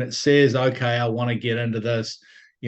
and it says, okay, I want to get into this.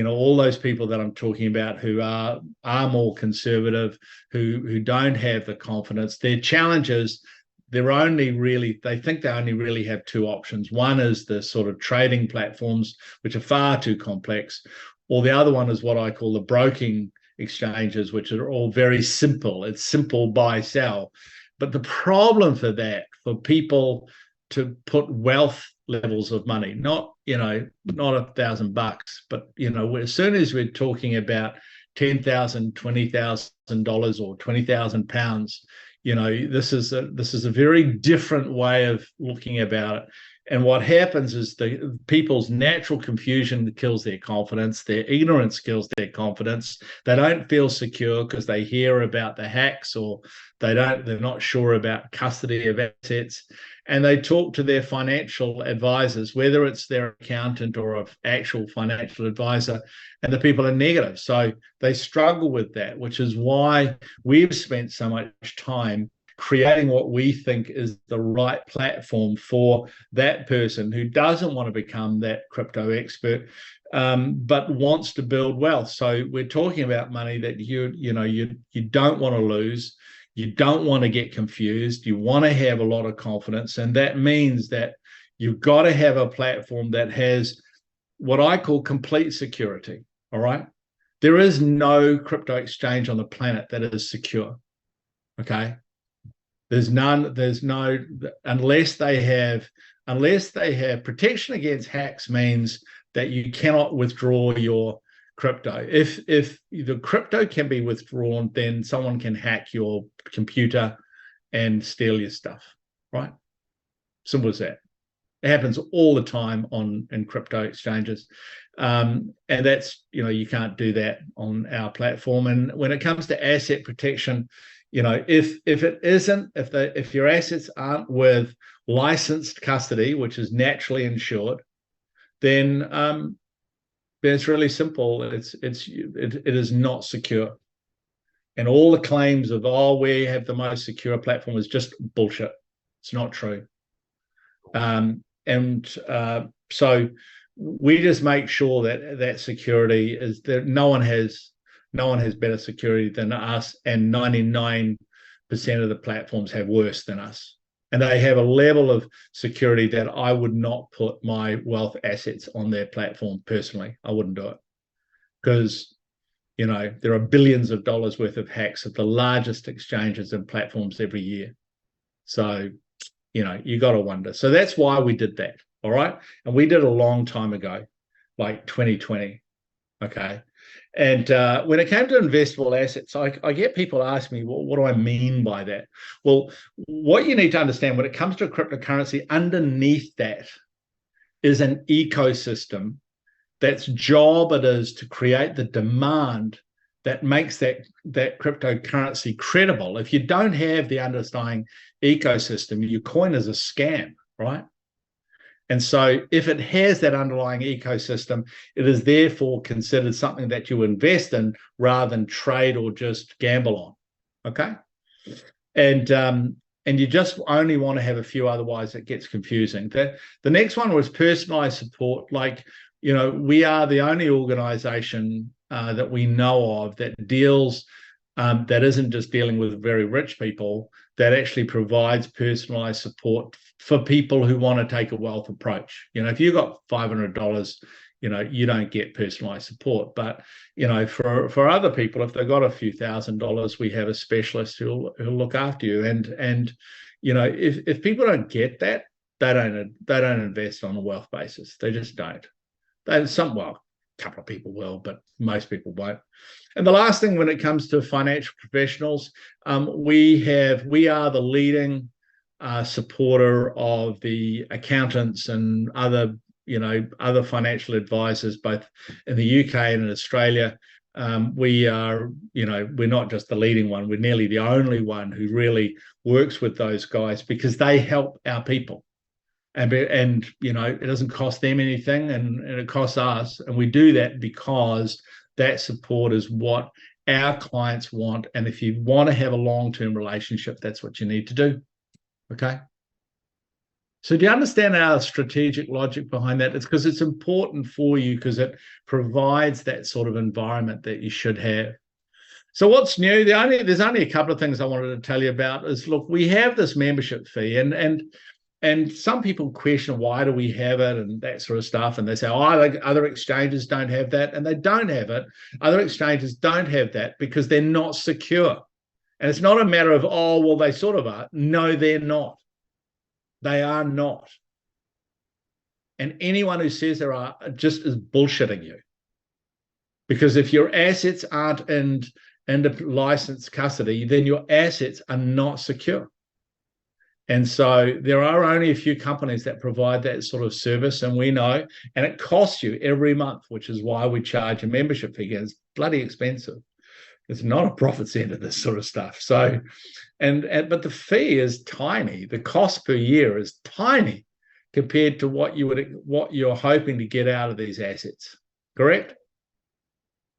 All those people that I'm talking about who are more conservative, who don't have the confidence, their challenges, they think they only really have two options. One is the sort of trading platforms, which are far too complex, or the other one is what I call the broking exchanges, which are all very simple. It's simple buy, sell. But the problem for that, for people to put wealth levels of money, not not $1,000, but as soon as we're talking about $10,000, $20,000 or £20,000, this is a very different way of looking about it. And what happens is the people's natural confusion kills their confidence. Their ignorance kills their confidence. They don't feel secure because they hear about the hacks, or they're not sure about custody of assets. And they talk to their financial advisors, whether it's their accountant or an actual financial advisor, and the people are negative. So they struggle with that, which is why we've spent so much time creating what we think is the right platform for that person who doesn't want to become that crypto expert, but wants to build wealth. So we're talking about money that you don't want to lose. You don't want to get confused. You want to have a lot of confidence. And that means that you've got to have a platform that has what I call complete security. All right. There is no crypto exchange on the planet that is secure. Okay. There's no, unless they have protection against hacks, means that you cannot withdraw your crypto. If the crypto can be withdrawn, then someone can hack your computer and steal your stuff, right? Simple as that. It happens all the time in crypto exchanges. And that's, you can't do that on our platform. And when it comes to asset protection, if your assets aren't with licensed custody, which is naturally insured, then it's really simple. It is not secure. And all the claims of, we have the most secure platform, is just bullshit. It's not true. So we just make sure that security is that no one has better security than us, and 99% of the platforms have worse than us. And they have a level of security that I would not put my wealth assets on their platform personally. I wouldn't do it, because there are billions of dollars worth of hacks at the largest exchanges and platforms every year. So you got to wonder. So that's why we did that. All right. And we did a long time ago, like 2020. Okay. And when it came to investable assets, I get people ask me, well, what do I mean by that? Well, what you need to understand when it comes to cryptocurrency, underneath that is an ecosystem that's job it is to create the demand that makes that cryptocurrency credible. If you don't have the underlying ecosystem, your coin is a scam, right? And so if it has that underlying ecosystem, it is therefore considered something that you invest in rather than trade or just gamble on. Okay. And you just only want to have a few, otherwise it gets confusing. The next one was personalized support. Like, we are the only organization that we know of that deals, that isn't just dealing with very rich people, that actually provides personalized support for people who want to take a wealth approach. If you've got $500, you don't get personalized support. But, for other people, if they've got a few $1,000s, we have a specialist who'll look after you. And if people don't get that, they don't invest on a wealth basis. They just don't. A couple of people will, but most people won't. And the last thing, when it comes to financial professionals, we are the leading supporter of the accountants and other financial advisors, both in the UK and in Australia. We're not just the leading one, we're nearly the only one who really works with those guys, because they help our people. And it doesn't cost them anything, and it costs us. And we do that because that support is what our clients want. And if you want to have a long-term relationship, that's what you need to do. Okay. So do you understand our strategic logic behind that? It's because it's important for you because it provides that sort of environment that you should have. So what's new? There's only a couple of things I wanted to tell you about. Is look, we have this membership fee, and some people question why do we have it and that sort of stuff, and they say, oh, other exchanges don't have that, and they don't have it. Other exchanges don't have that because they're not secure, and it's not a matter of, oh, well, they sort of are. No, they're not. They are not. And anyone who says there are just is bullshitting you, because if your assets aren't in licensed custody, then your assets are not secure. And so there are only a few companies that provide that sort of service, and we know, and it costs you every month, which is why we charge a membership fee. It's bloody expensive. It's not a profit center, this sort of stuff. So, but the fee is tiny. The cost per year is tiny compared to what you're hoping to get out of these assets. Correct?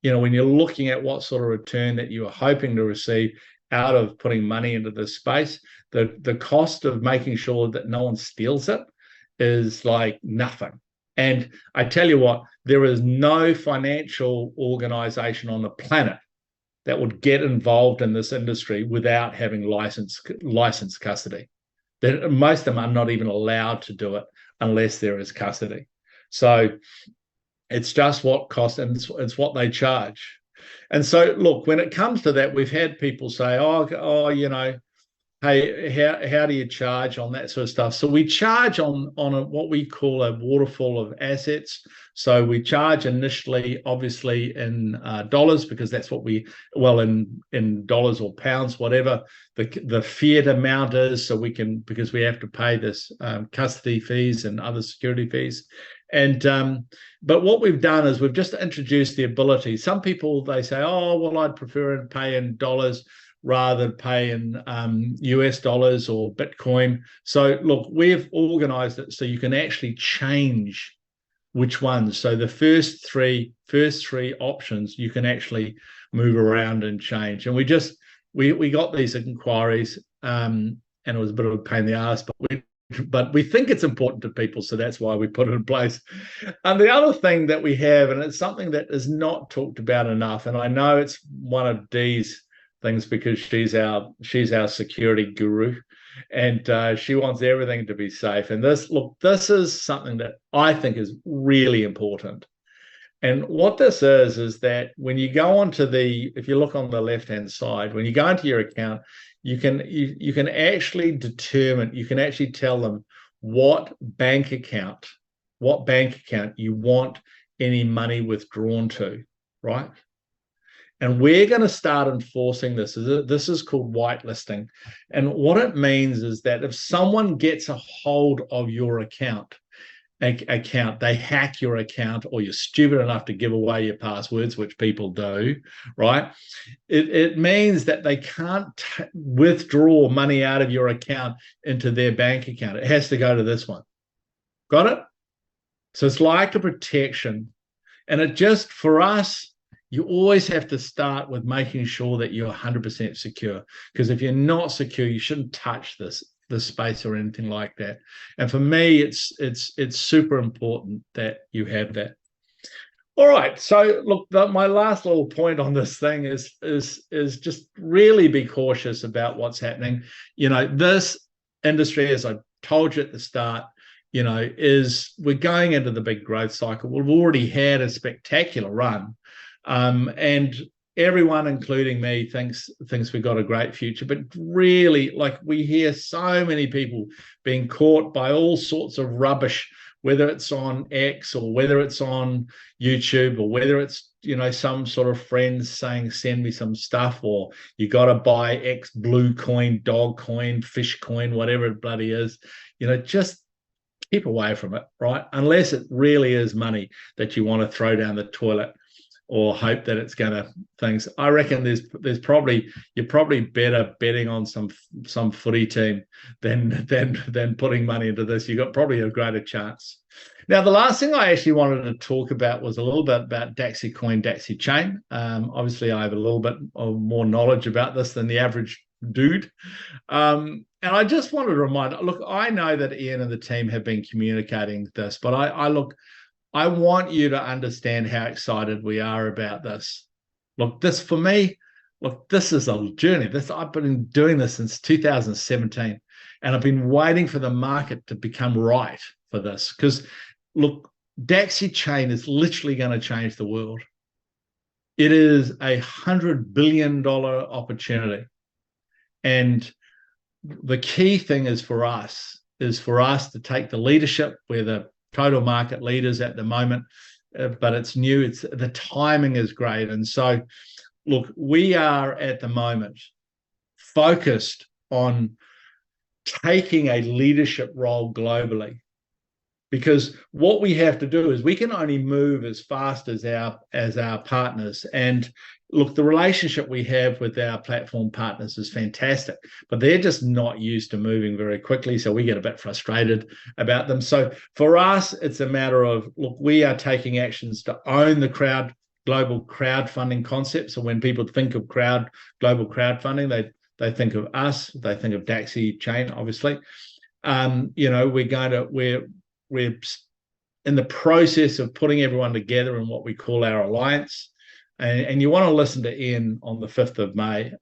You know, when you're looking at what sort of return that you are hoping to receive out of putting money into this space, the cost of making sure that no one steals it is like nothing. And I tell you what, there is no financial organization on the planet that would get involved in this industry without having licensed custody. Most of them are not even allowed to do it unless there is custody. So it's just what costs, and it's what they charge. And so, look, when it comes to that, we've had people say, oh, you know, hey, how do you charge on that sort of stuff? So we charge on what we call a waterfall of assets. So we charge initially, obviously, in dollars, because that's what in dollars or pounds, whatever the fiat amount is. So because we have to pay this custody fees and other security fees. And but what we've done is we've just introduced the ability. Some people, they say, oh, well, I'd prefer to pay in dollars rather than pay in US dollars or Bitcoin. So look, we've organized it so you can actually change which ones. So the first three options you can actually move around and change. And we got these inquiries, and it was a bit of a pain in the ass, but we think it's important to people, so that's why we put it in place. And the other thing that we have, and it's something that is not talked about enough, and I know it's one of Dee's things because she's our security guru, and she wants everything to be safe. And this is something that I think is really important. And what this is that when you go onto if you look on the left-hand side, when you go into your account, you can actually determine, you can actually tell them what bank account you want any money withdrawn to, right? And we're going to start enforcing this. This is called whitelisting. And what it means is that if someone gets a hold of your account, they hack your account, or you're stupid enough to give away your passwords, which people do, right? It means that they can't withdraw money out of your account into their bank account. It has to go to this one. Got it? So it's like a protection. And it just, for us, you always have to start with making sure that you're 100% secure. Because if you're not secure, you shouldn't touch this space or anything like that. And for me, it's super important that you have that. All right. So look, my last little point on this thing is just really be cautious about what's happening. You know, this industry, as I told you at the start, you know, we're going into the big growth cycle. We've already had a spectacular run. And everyone, including me, thinks we've got a great future. But really, like, we hear so many people being caught by all sorts of rubbish, whether it's on X or whether it's on YouTube or whether it's, you know, some sort of friends saying, send me some stuff, or you got to buy X blue coin, dog coin, fish coin, whatever it bloody is. You know, just keep away from it, right? Unless it really is money that you want to throw down the toilet or hope that it's going to things. I reckon you're probably better betting on some footy team than putting money into this. You've got probably a greater chance. Now, the last thing I actually wanted to talk about was a little bit about Daxi Coin, Daxi Chain. Obviously, I have a little bit of more knowledge about this than the average dude. And and I just wanted to remind, look, I know that Ian and the team have been communicating this, but I want you to understand how excited we are about this. Look, this for me, look, this is a journey. I've been doing this since 2017, and I've been waiting for the market to become right for this. Because look, Daxi chain is literally going to change the world. It is $100 billion opportunity. And the key thing is for us to take the leadership. We're the total market leaders at the moment, but it's new. The timing is great. And so, look, we are at the moment focused on taking a leadership role globally, because what we have to do is we can only move as fast as our partners. And look, the relationship we have with our platform partners is fantastic, but they're just not used to moving very quickly. So we get a bit frustrated about them. So for us, it's a matter of, look, we are taking actions to own the global crowdfunding concept. So when people think of global crowdfunding, they think of us, they think of Daxi chain, obviously. We're in the process of putting everyone together in what we call our alliance. And you want to listen to Ian on the 5th of May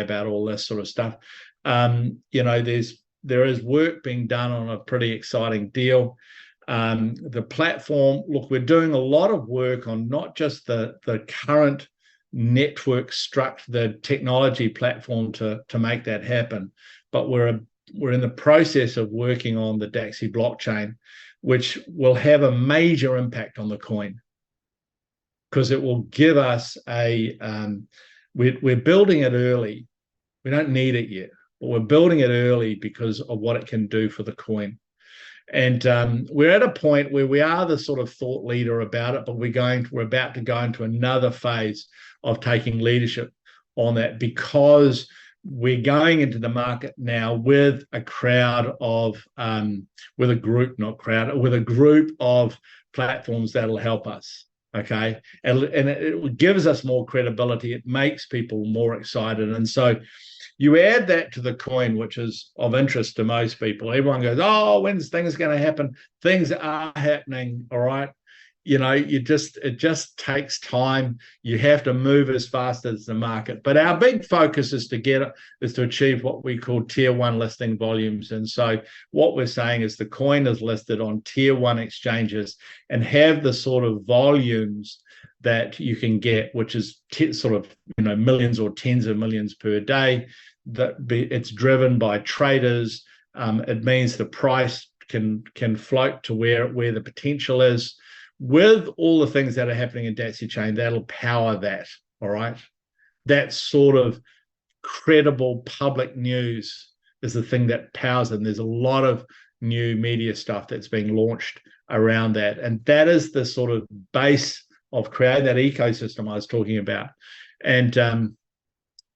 about all this sort of stuff. There is work being done on a pretty exciting deal. The platform, look, we're doing a lot of work on not just the current network structure, the technology platform to make that happen, but we're in the process of working on the Daxi blockchain, which will have a major impact on the coin, because it will give us we're building it early. We don't need it yet, but we're building it early because of what it can do for the coin. And we're at a point where we are the sort of thought leader about it, but we're about to go into another phase of taking leadership on that, because we're going into the market now with a group of platforms that'll help us. Okay. And it gives us more credibility. It makes people more excited. And so you add that to the coin, which is of interest to most people. Everyone goes, oh, when's things going to happen? Things are happening. All right. It just takes time. You have to move as fast as the market. But our big focus is to achieve what we call tier 1 listing volumes. And so what we're saying is the coin is listed on tier 1 exchanges and have the sort of volumes that you can get, which is millions or tens of millions per day. It's driven by traders. It means the price can float to where the potential is. With all the things that are happening in Daxi chain, that'll power that. All right. That sort of credible public news is the thing that powers it. And there's a lot of new media stuff that's being launched around that. And that is the sort of base of creating that ecosystem I was talking about. And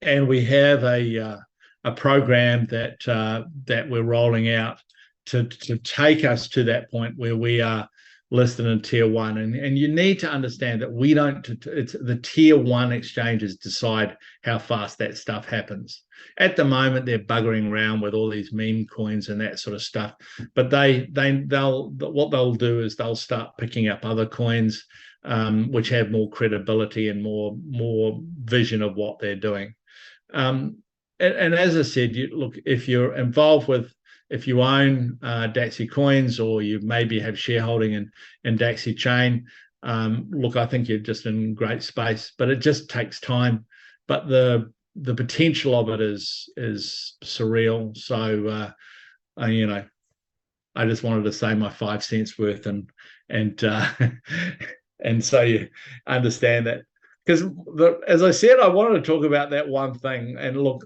we have a program that we're rolling out to take us to that point where we are listed in tier 1. And you need to understand that it's the tier 1 exchanges decide how fast that stuff happens. At the moment, they're buggering around with all these meme coins and that sort of stuff. But what they'll do is they'll start picking up other coins, which have more credibility and more vision of what they're doing. And as I said, look, if you're involved if you own Daxi coins, or you maybe have shareholding in Daxi chain, look, I think you're just in great space, but it just takes time. But the potential of it is surreal. So, I just wanted to say my 5 cents worth, and and so you understand that, because as I said, I wanted to talk about that one thing. And look,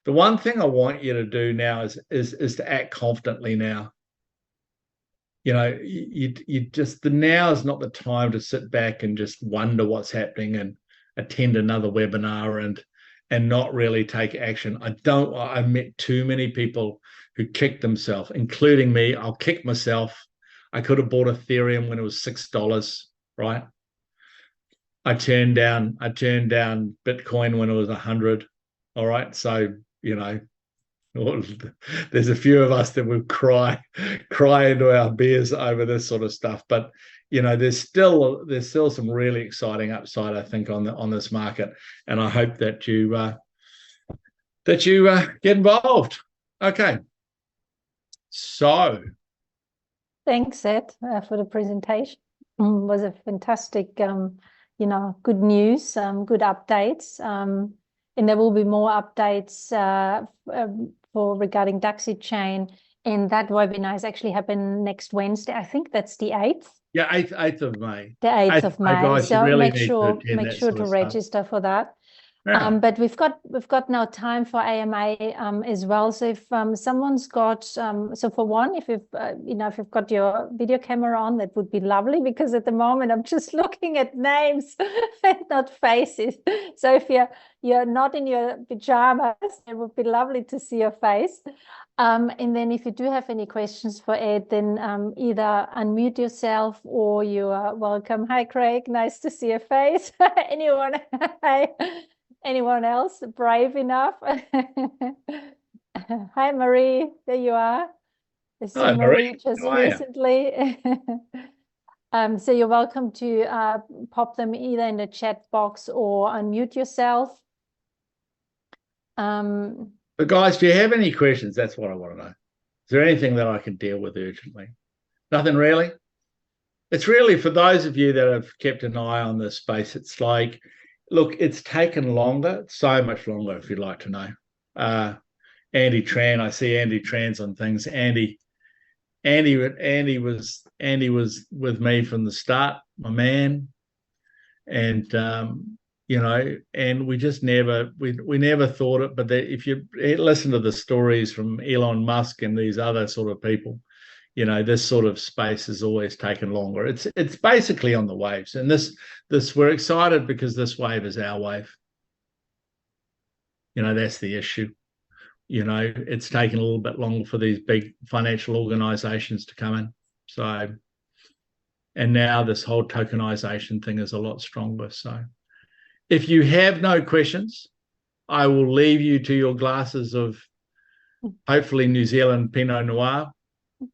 the one thing I want you to do now is to act confidently now. Now is not the time to sit back and just wonder what's happening and attend another webinar and not really take action. I met too many people who kicked themselves, including me. I'll kick myself. I could have bought Ethereum when it was $6, right? I turned down Bitcoin when it was 100. All right. So, There's a few of us that would cry into our beers over this sort of stuff. But there's still some really exciting upside, I think, on this market, and I hope that you get involved. Okay, so thanks, Ed, for the presentation. It was a fantastic, good news, good updates, and there will be more updates for regarding Daxi chain. And that webinar is actually happening next Wednesday. I think that's the 8th. Yeah, 8th of May. The 8th of May. Guys, so really make sure to register for that. Yeah. But we've got now time for AMA as well. So if someone's got so for one, if you've got your video camera on, that would be lovely, because at the moment I'm just looking at names and not faces. So if you're not in your pajamas, it would be lovely to see your face. And then if you do have any questions for Ed, then either unmute yourself or you are welcome. Hi, Craig. Nice to see your face. Anyone? Hi. Anyone else brave enough? Hi, Marie. There you are. I see Hi, Marie just recently. So you're welcome to pop them either in the chat box or unmute yourself. But guys, do you have any questions? That's what I want to know. Is there anything that I can deal with urgently? Nothing really? It's really, for those of you that have kept an eye on this space, it's like, look, it's taken longer, so much longer, if you'd like to know. Andy Tran, I see Andy Tran's on things. Andy was with me from the start, my man. And and we just never thought it. But if you listen to the stories from Elon Musk and these other sort of people, this sort of space has always taken longer. It's basically on the waves, and this we're excited because this wave is our wave. That's the issue. It's taken a little bit longer for these big financial organizations to come in. So, and now this whole tokenization thing is a lot stronger. So if you have no questions, I will leave you to your glasses of hopefully New Zealand Pinot Noir